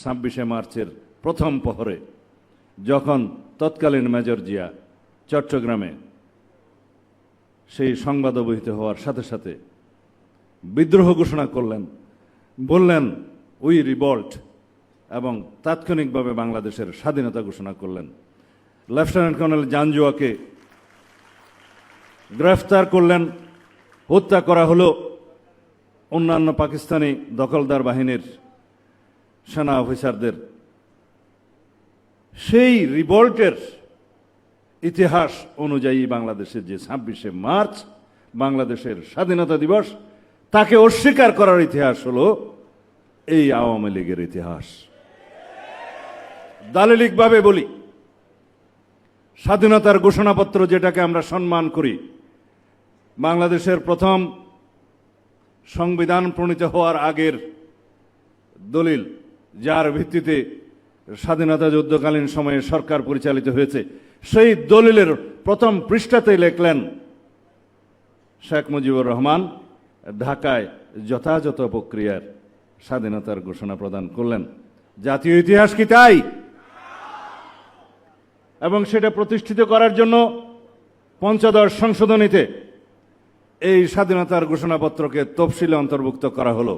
26শে মার্চের প্রথম প্রহরে যখন তৎকালীন মেজর জিয়া চট্টগ্রামে সেই সংবাদ অবহিত হওয়ার সাথে সাথে বিদ্রোহ ঘোষণা করলেন, বললেন উই রিভল্ট, এবং তাৎক্ষণিকভাবে বাংলাদেশের স্বাধীনতা ঘোষণা করলেন। লেফটেন্যান্ট কর্নেল জাঞ্জুয়াকে গ্রেফতার করলেন, হত্যা করা হলো অন্যান্য পাকিস্তানি দখলদার বাহিনীর সেনা অফিসারদের। সেই রিভল্টের ইতিহাস অনুযায়ী বাংলাদেশের যে 26শে মার্চ বাংলাদেশের স্বাধীনতা দিবস, তাকে অস্বীকার করার ইতিহাস হলো এই আওয়ামী লীগের ইতিহাস। দালিলিকভাবে বলি, স্বাধীনতার ঘোষণাপত্র যেটাকে আমরা সম্মান করি, বাংলাদেশের প্রথম সংবিধান প্রণীত হওয়ার আগের দলিল, যার ভিত্তিতে স্বাধীনতা যুদ্ধকালীন সময়ে সরকার পরিচালিত হয়েছে, সেই দলিলের প্রথম পৃষ্ঠাতে লিখলেন শেখ মুজিবুর রহমান ঢাকায় যথাযথ প্রক্রিয়ার স্বাধীনতার ঘোষণা প্রদান করলেন। জাতীয় ইতিহাস কি তাই? এবং সেটা প্রতিষ্ঠিত করার জন্য পঞ্চদশ সংশোধনীতে এই স্বাধীনতার ঘোষণাপত্রকে তফসিলে অন্তর্ভুক্ত করা হলো।